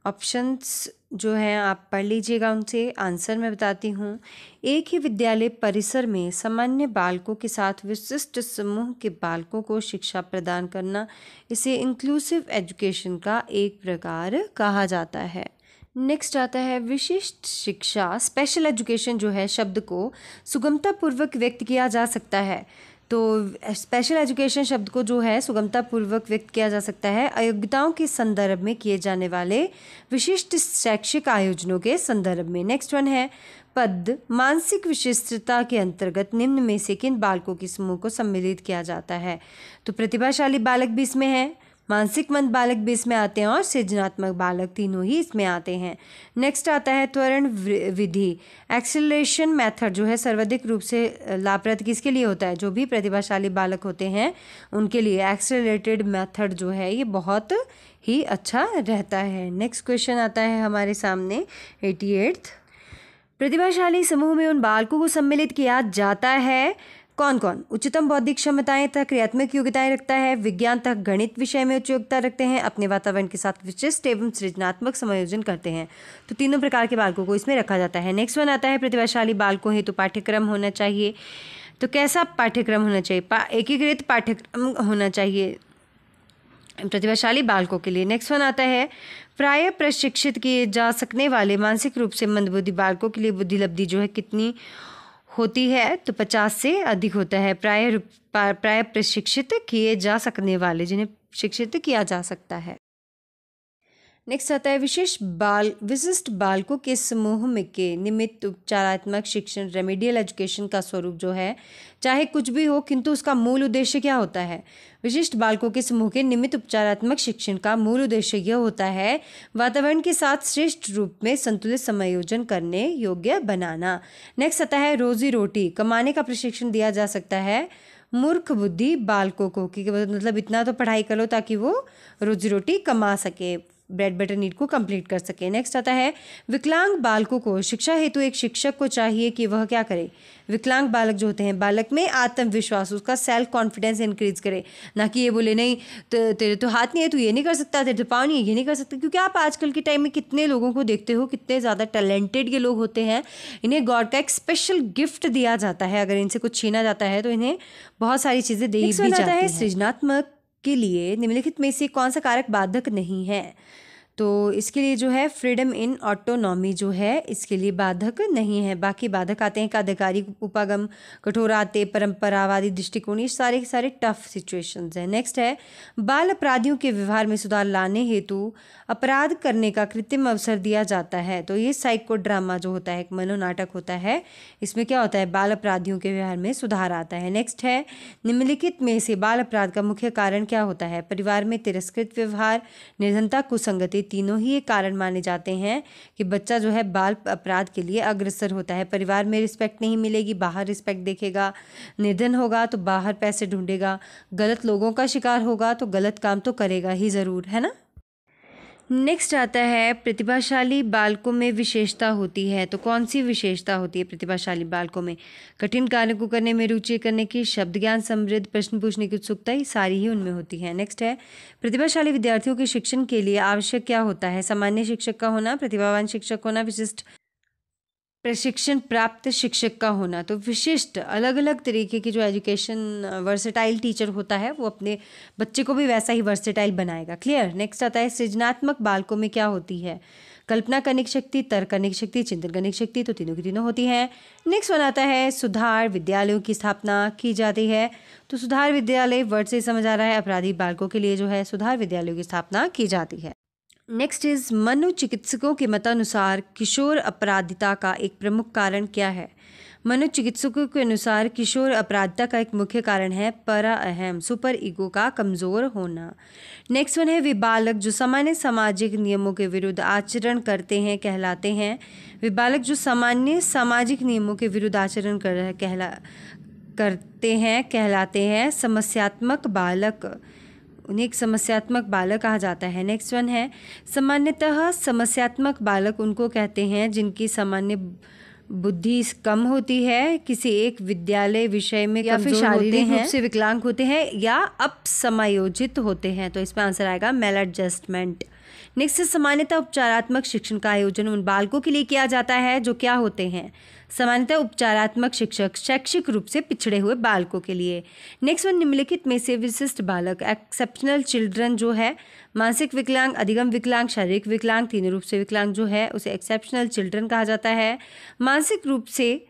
ऑप्शंस जो हैं आप पढ़ लीजिएगा, उनसे आंसर मैं बताती हूँ। एक ही विद्यालय परिसर में सामान्य बालकों के साथ विशिष्ट समूह के बालकों को शिक्षा प्रदान करना, इसे इंक्लूसिव एजुकेशन का एक प्रकार कहा जाता है। नेक्स्ट आता है विशिष्ट शिक्षा, स्पेशल एजुकेशन जो है शब्द को सुगमतापूर्वक व्यक्त किया जा सकता है। तो स्पेशल एजुकेशन शब्द को जो है सुगमतापूर्वक व्यक्त किया जा सकता है अयोग्यताओं के संदर्भ में किए जाने वाले विशिष्ट शैक्षिक आयोजनों के संदर्भ में। नेक्स्ट वन है पद मानसिक विशिष्टता के अंतर्गत निम्न में से किन बालकों के समूह को सम्मिलित किया जाता है। तो प्रतिभाशाली बालक भी इसमें है, मानसिक मंद बालक भी इसमें आते हैं और सृजनात्मक बालक, तीनों ही इसमें आते हैं। नेक्स्ट आता है त्वरण विधि, एक्सेलरेशन मेथड जो है सर्वाधिक रूप से लाभप्रद किसके लिए होता है, जो भी प्रतिभाशाली बालक होते हैं उनके लिए एक्सेलरेटेड मेथड जो है ये बहुत ही अच्छा रहता है। नेक्स्ट क्वेश्चन आता है हमारे सामने 88th, प्रतिभाशाली समूह में उन बालकों को सम्मिलित किया जाता है कौन कौन। उच्चतम बौद्धिक क्षमताएं तथा क्रियात्मक योग्यताएं रखता है, विज्ञान तक गणित विषय में उच्च योग्यता रखते हैं, अपने वातावरण के साथ विशिष्ट एवं सृजनात्मक समायोजन करते हैं। तो तीनों प्रकार के बालकों को इसमें रखा जाता है। नेक्स्ट वन आता है प्रतिभाशाली बालकों हेतु पाठ्यक्रम होना चाहिए। तो कैसा पाठ्यक्रम होना चाहिए, एकीकृत पाठ्यक्रम होना चाहिए प्रतिभाशाली बालकों के लिए। नेक्स्ट वन आता है प्राय प्रशिक्षित किए जा सकने वाले मानसिक रूप से मंदबुद्धि बालकों के लिए बुद्धि लब्धि जो है कितनी होती है। तो 50 से अधिक होता है। प्राय प्रशिक्षित किए जा सकने वाले जिन्हें शिक्षित किया जा सकता है। नेक्स्ट आता है विशिष्ट बालकों के समूह में के निमित्त उपचारात्मक शिक्षण, रेमेडियल एजुकेशन का स्वरूप जो है चाहे कुछ भी हो किंतु उसका मूल उद्देश्य क्या होता है। विशिष्ट बालकों के समूह के निमित्त उपचारात्मक शिक्षण का मूल उद्देश्य यह होता है वातावरण के साथ श्रेष्ठ रूप में संतुलित समायोजन करने योग्य बनाना। नेक्स्ट आता है रोजी रोटी कमाने का प्रशिक्षण दिया जा सकता है मूर्ख बुद्धि बालकों को, कि मतलब इतना तो पढ़ाई कर लो ताकि वो रोजी रोटी कमा सके, ब्रेड बटर नीड को कंप्लीट कर सके। नेक्स्ट आता है विकलांग बालकों को शिक्षा हेतु एक शिक्षक को चाहिए कि वह क्या करे। विकलांग बालक जो होते हैं बालक में आत्मविश्वास, उसका सेल्फ कॉन्फिडेंस इंक्रीज करे, ना कि ये बोले नहीं तो तेरे तो हाथ नहीं है तू ये नहीं कर सकता, तेरे तो पाँव नहीं है ये नहीं कर सकता। क्योंकि आप आजकल के टाइम में कितने लोगों को देखते हो, कितने ज़्यादा टैलेंटेड ये लोग होते हैं, इन्हें गॉड का एक स्पेशल गिफ्ट दिया जाता है। अगर इनसे कुछ छीना जाता है तो इन्हें बहुत सारी चीज़ें दी भी जाती है। सृजनात्मक के लिए निम्नलिखित में से कौन सा कारक बाधक नहीं है। तो इसके लिए जो है फ्रीडम इन ऑटोनॉमी जो है इसके लिए बाधक नहीं है। बाकी बाधक आते हैं आधिकारिक उपागम, कठोराते, परंपरावादी दृष्टिकोण, ये सारे टफ सिचुएशंस हैं। नेक्स्ट है बाल अपराधियों के व्यवहार में सुधार लाने हेतु अपराध करने का कृत्रिम अवसर दिया जाता है। तो ये साइको ड्रामा जो होता है एक मनोनाटक होता है, इसमें क्या होता है बाल अपराधियों के व्यवहार में सुधार आता है। नेक्स्ट है निम्नलिखित में से बाल अपराध का मुख्य कारण क्या होता है। परिवार में तिरस्कृत व्यवहार, निर्धनता, कुसंगति, तीनों ही एक कारण माने जाते हैं कि बच्चा जो है बाल अपराध के लिए अग्रसर होता है। परिवार में रिस्पेक्ट नहीं मिलेगी, बाहर रिस्पेक्ट देखेगा, निर्धन होगा तो बाहर पैसे ढूंढेगा, गलत लोगों का शिकार होगा तो गलत काम तो करेगा ही ज़रूर, है ना। नेक्स्ट आता है प्रतिभाशाली बालकों में विशेषता होती है। तो कौन सी विशेषता होती है प्रतिभाशाली बालकों में। कठिन कार्य को करने में रुचि करने की, शब्द ज्ञान समृद्ध, प्रश्न पूछने की उत्सुकता, ये सारी ही उनमें होती है। नेक्स्ट है प्रतिभाशाली विद्यार्थियों के शिक्षण के लिए आवश्यक क्या होता है। सामान्य शिक्षक का होना, प्रतिभावान शिक्षक होना, विशिष्ट प्रशिक्षण प्राप्त शिक्षक का होना। तो विशिष्ट अलग अलग तरीके की जो एजुकेशन वर्सेटाइल टीचर होता है वो अपने बच्चे को भी वैसा ही वर्सेटाइल बनाएगा। क्लियर। नेक्स्ट आता है सृजनात्मक बालकों में क्या होती है। कल्पना करने की शक्ति, तर्क करने की शक्ति, चिंतन करने की शक्ति, तो तीनों की तीनों होती हैं। नेक्स्ट वन आता है सुधार विद्यालयों की स्थापना की जाती है। तो सुधार विद्यालय वर्ड से समझ आ रहा है अपराधी बालकों के लिए जो है सुधार विद्यालयों की स्थापना की जाती है। नेक्स्ट इज मनोचिकित्सकों के मतानुसार किशोर अपराधिता का एक प्रमुख कारण क्या है। मनोचिकित्सकों के अनुसार किशोर अपराधता का एक मुख्य कारण है परा अहम सुपर ईगो का कमजोर होना। नेक्स्ट वन है विबालक जो सामान्य सामाजिक नियमों के विरुद्ध आचरण करते हैं कहलाते हैं। विबालक जो सामान्य सामाजिक नियमों के विरुद्ध आचरण करते हैं कहलाते हैं समस्यात्मक बालक। उन्हें एक समस्यात्मक बालक कहा जाता है। नेक्स्ट वन है सामान्यतः समस्यात्मक बालक उनको कहते हैं जिनकी सामान्य बुद्धि कम होती है, किसी एक विद्यालय विषय में या फिर शारीरिक रूप से विकलांग होते हैं या अपसमायोजित होते हैं। तो इसमें आंसर आएगा मेल एडजस्टमेंट। नेक्स्ट है सामान्यतः उपचारात्मक शिक्षण का आयोजन उन बालकों के लिए किया जाता है जो क्या होते हैं। सामान्यतः उपचारात्मक शिक्षक शैक्षिक रूप से पिछड़े हुए बालकों के लिए। नेक्स्ट वन निम्नलिखित में से विशिष्ट बालक एक्सेप्शनल चिल्ड्रन जो है मानसिक विकलांग, अधिगम विकलांग, शारीरिक विकलांग, तीनों रूप से विकलांग जो है उसे एक्सेप्शनल चिल्ड्रन कहा जाता है। मानसिक रूप से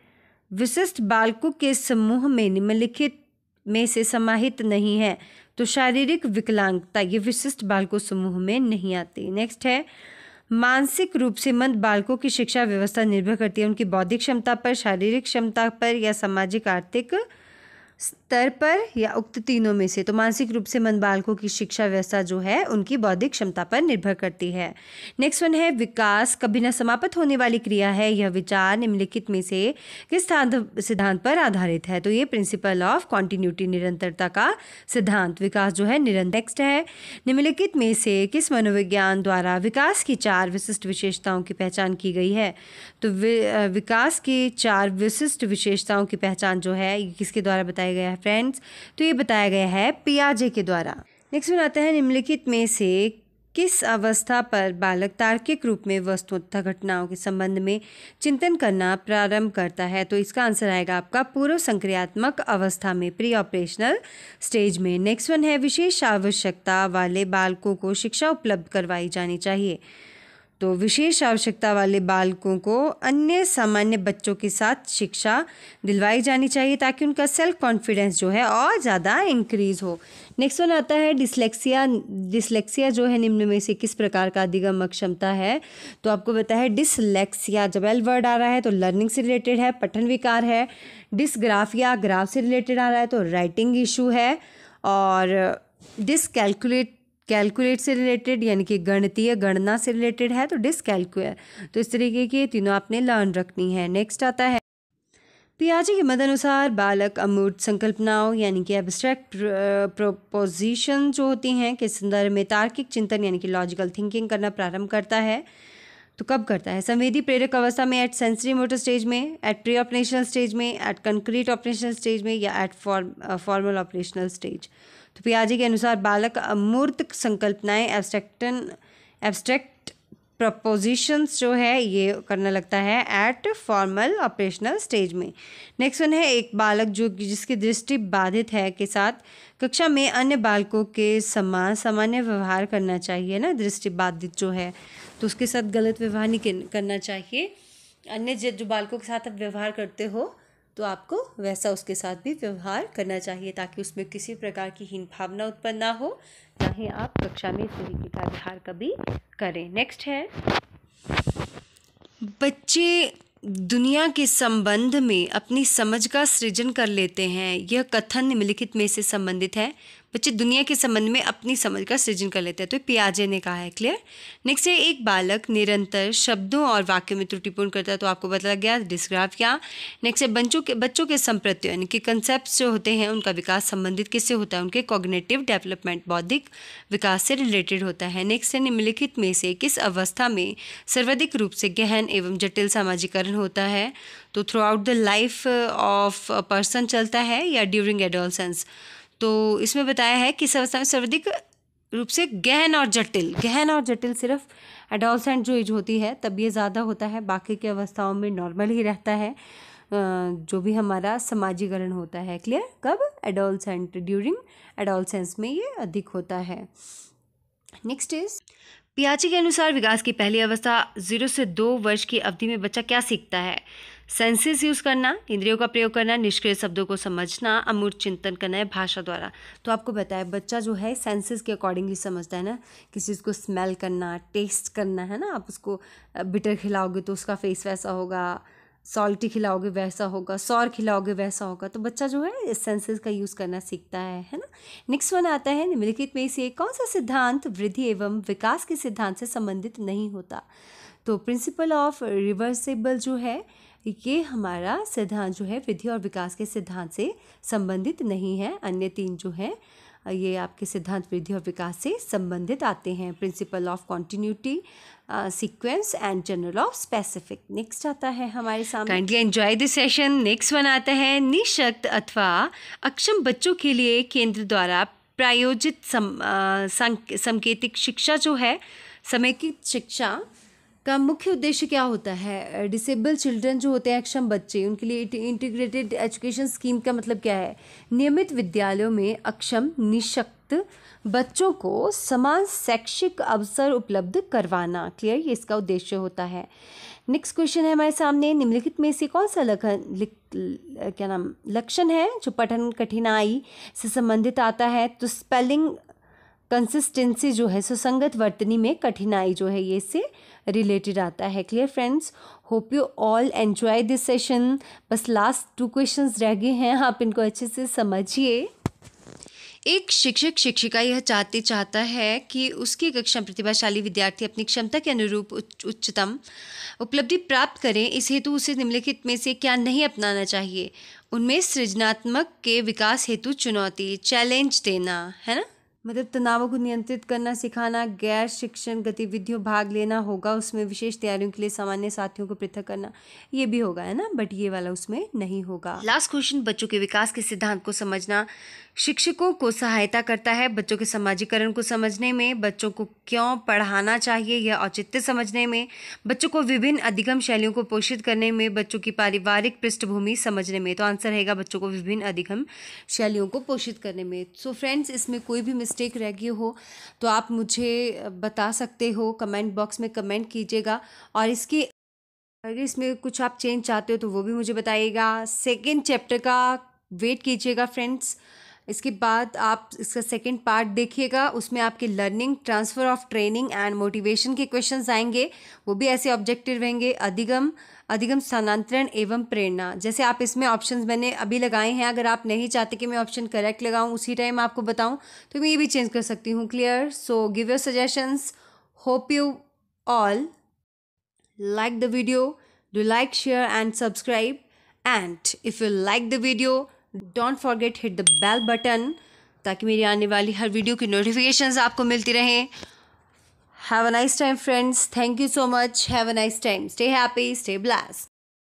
विशिष्ट बालकों के समूह में निम्नलिखित में से समाहित नहीं है तो शारीरिक विकलांगता ये विशिष्ट बालकों समूह में नहीं आती। नेक्स्ट है मानसिक रूप से मंद बालकों की शिक्षा व्यवस्था निर्भर करती है उनकी बौद्धिक क्षमता पर, शारीरिक क्षमता पर या सामाजिक आर्थिक स्तर पर या उक्त तीनों में से। तो मानसिक रूप से मंद बालकों की शिक्षा व्यवस्था जो है उनकी बौद्धिक क्षमता पर निर्भर करती है। नेक्स्ट वन है विकास कभी न समाप्त होने वाली क्रिया है, यह विचार निम्नलिखित में से किस सिद्धांत पर आधारित है। तो ये प्रिंसिपल ऑफ कॉन्टिन्यूटी निरंतरता का सिद्धांत। विकास जो है निरंतर। नेक्स्ट है निम्नलिखित में से किस मनोविज्ञान द्वारा विकास की 4 विशिष्ट विशेषताओं की पहचान की गई है। तो विकास की 4 विशिष्ट विशेषताओं की पहचान जो है ये किसके द्वारा बताया गया है फ्रेंड्स। तो ये बताया गया है पियाजे के द्वारा। नेक्स्ट वन आता है निम्नलिखित में से किस अवस्था पर बालक तार्किक रूप में वस्तुओं तथा घटनाओं के संबंध में चिंतन करना प्रारंभ करता है। तो इसका आंसर आएगा आपका पूर्व संक्रियात्मक अवस्था में, प्री ऑपरेशनल स्टेज में। नेक्स्ट वन है विशेष आवश्यकता वाले बालकों को शिक्षा उपलब्ध करवाई जानी चाहिए। तो विशेष आवश्यकता वाले बालकों को अन्य सामान्य बच्चों के साथ शिक्षा दिलवाई जानी चाहिए ताकि उनका सेल्फ कॉन्फिडेंस जो है और ज़्यादा इंक्रीज हो। नेक्स्ट वन आता है डिसलेक्सिया। डिसलेक्सिया जो है निम्न में से किस प्रकार का अधिगम अक्षमता है। तो आपको पता है डिसलेक्सिया जब एल वर्ड आ रहा है तो लर्निंग से रिलेटेड है, पठन विकार है। डिसग्राफिया ग्राफ से रिलेटेड आ रहा है तो राइटिंग इशू है। और कैलकुलेट से रिलेटेड यानी कि गणितीय गणना से रिलेटेड है तो डिसकैलकुलेट। तो इस तरीके की तीनों आपने लर्न रखनी है। नेक्स्ट आता है पियाजे के मत अनुसार बालक अमूर्त संकल्पनाओं यानी कि एब्स्ट्रैक्ट प्रोपोजिशन जो होती हैं के संदर्भ में तार्किक चिंतन यानी कि लॉजिकल थिंकिंग करना प्रारंभ करता है। तो कब करता है। संवेदी प्रेरक अवस्था में, एट सेंसरी मोटर स्टेज में, एट प्री ऑपरेशनल स्टेज में, एट कंक्रीट ऑपरेशनल स्टेज में या एट फॉर्मल ऑपरेशनल स्टेज। तो पियाजे के अनुसार बालक अमूर्त संकल्पनाएं एब्स्ट्रैक्ट प्रपोजिशंस जो है ये करने लगता है एट फॉर्मल ऑपरेशनल स्टेज में। नेक्स्ट वन है एक बालक जो जिसकी दृष्टि बाधित है के साथ कक्षा में अन्य बालकों के समान सामान्य व्यवहार करना चाहिए ना। दृष्टि बाधित जो है तो उसके साथ गलत व्यवहार नहीं करना चाहिए। अन्य जो बालकों के साथ आप व्यवहार करते हो तो आपको वैसा उसके साथ भी व्यवहार करना चाहिए ताकि उसमें किसी प्रकार की हीन भावना उत्पन्न ना हो, चाहे आप कक्षा में इस तरीके का व्यवहार कभी करें। नेक्स्ट है बच्चे दुनिया के संबंध में अपनी समझ का सृजन कर लेते हैं। यह कथन निम्नलिखित में से संबंधित है। बच्चे दुनिया के संबंध में अपनी समझ का सृजन कर लेते हैं तो पियाजे ने कहा है। क्लियर। नेक्स्ट है एक बालक निरंतर शब्दों और वाक्यों में त्रुटिपूर्ण करता है तो आपको पता लग गया डिस्ग्राफिया। नेक्स्ट है बच्चों के संप्रत्य यानी कि कंसेप्ट जो होते हैं उनका विकास संबंधित किससे होता है, उनके कॉग्निटिव डेवलपमेंट बौद्धिक विकास से रिलेटेड होता है। नेक्स्ट है निम्नलिखित में से किस अवस्था में सर्वाधिक रूप से गहन एवं जटिल सामाजिकरण होता है। तो through out the life of a person चलता है या ड्यूरिंग एडोलसेंस। तो इसमें बताया है कि इस अवस्था में सर्वाधिक रूप से गहन और जटिल सिर्फ एडोलसेंट जो एज होती है तब ये ज़्यादा होता है, बाकी की अवस्थाओं में नॉर्मल ही रहता है जो भी हमारा समाजीकरण होता है। क्लियर। कब एडोलसेंट, ड्यूरिंग एडोलसेंस में ये अधिक होता है। नेक्स्ट इज पियाजे के अनुसार विकास की पहली अवस्था 0 से 2 वर्ष की अवधि में बच्चा क्या सीखता है। सेंसेस यूज़ करना, इंद्रियों का प्रयोग करना, निष्क्रिय शब्दों को समझना, अमूर्त चिंतन करना है भाषा द्वारा। तो आपको बताया बच्चा जो है सेंसेस के अकॉर्डिंग ही समझता है ना। किसी चीज़ को स्मेल करना, टेस्ट करना है ना। आप उसको बिटर खिलाओगे तो उसका फेस वैसा होगा, सॉल्टी खिलाओगे वैसा होगा, सौर खिलाओगे वैसा होगा। तो बच्चा जो है इस सेंसेस का यूज़ करना सीखता है ना। नेक्स्ट वन आता है, निम्नलिखित में से कौन सा सिद्धांत वृद्धि एवं विकास के सिद्धांत से संबंधित नहीं होता? तो प्रिंसिपल ऑफ रिवर्सिबल जो है ये हमारा सिद्धांत जो है वृद्धि और विकास के सिद्धांत से संबंधित नहीं है। अन्य तीन जो है ये आपके सिद्धांत वृद्धि और विकास से संबंधित आते हैं। Principle of continuity, sequence and general of specific. Next आता है हमारे सामने, kindly enjoy this session. Next one आता है, निःशक्त अथवा अक्षम बच्चों के लिए केंद्र द्वारा प्रायोजित सांकेतिक शिक्षा जो है, समेकित शिक्षा का मुख्य उद्देश्य क्या होता है? डिसेबल चिल्ड्रन जो होते हैं, अक्षम बच्चे, उनके लिए इंटीग्रेटेड एजुकेशन स्कीम का मतलब क्या है? नियमित विद्यालयों में अक्षम निःशक्त बच्चों को समान शैक्षिक अवसर उपलब्ध करवाना। क्लियर, ये इसका उद्देश्य होता है। नेक्स्ट क्वेश्चन है हमारे सामने, निम्नलिखित में से कौन सा लक्षण है जो पठन कठिनाई से संबंधित आता है? तो स्पेलिंग कंसिस्टेंसी जो है, सुसंगत वर्तनी में कठिनाई जो है, ये इससे रिलेटेड आता है। Clear friends, hope you all enjoy this session. बस लास्ट 2 क्वेश्चंस रह गए हैं, आप इनको अच्छे से समझिए। एक शिक्षक शिक्षिका यह चाहता है कि उसकी कक्षा प्रतिभाशाली विद्यार्थी अपनी क्षमता के अनुरूप उच्चतम उपलब्धि प्राप्त करें। इस हेतु उसे निम्नलिखित में से क्या नहीं अपनाना चाहिए? उनमें सृजनात्मक के विकास हेतु चुनौती, चैलेंज देना, है ना, मतलब तनावों को नियंत्रित करना सिखाना, गैर शिक्षण गतिविधियों भाग लेना होगा, उसमें विशेष तैयारियों के लिए सामान्य साथियों को पृथक करना, ये भी होगा, है ना, बट ये वाला उसमें नहीं होगा। लास्ट क्वेश्चन, बच्चों के विकास के सिद्धांत को समझना शिक्षकों को सहायता करता है बच्चों के समाजीकरण को समझने में, बच्चों को क्यों पढ़ाना चाहिए यह औचित्य समझने में, बच्चों को विभिन्न अधिगम शैलियों को पोषित करने में, बच्चों की पारिवारिक पृष्ठभूमि समझने में। तो आंसर रहेगा बच्चों को विभिन्न अधिगम शैलियों को पोषित करने में। सो फ्रेंड्स, इसमें कोई भी मिस्टेक रह गई हो तो आप मुझे बता सकते हो, कमेंट बॉक्स में कमेंट कीजिएगा, और अगर इसमें कुछ आप चेंज चाहते हो तो वो भी मुझे बताइएगा। सेकेंड चैप्टर का वेट कीजिएगा फ्रेंड्स, इसके बाद आप इसका सेकंड पार्ट देखिएगा, उसमें आपके learning, transfer of training and motivation के क्वेश्चंस आएंगे, वो भी ऐसे ऑब्जेक्टिव रहेंगे। अधिगम स्थानांतरण एवं प्रेरणा, जैसे आप इसमें ऑप्शंस मैंने अभी लगाए हैं, अगर आप नहीं चाहते कि मैं ऑप्शन करेक्ट लगाऊं उसी टाइम आपको बताऊं तो मैं ये भी चेंज कर सकती हूँ। Clear, so give your suggestions. Hope you all like the video, do like, share and subscribe, and if you like the video don't forget hit the bell button ताकि मेरी आने वाली हर वीडियो की नोटिफिकेशंस आपको मिलती रहें। Have a nice time friends, thank you so much, have a nice time, stay happy, stay blessed.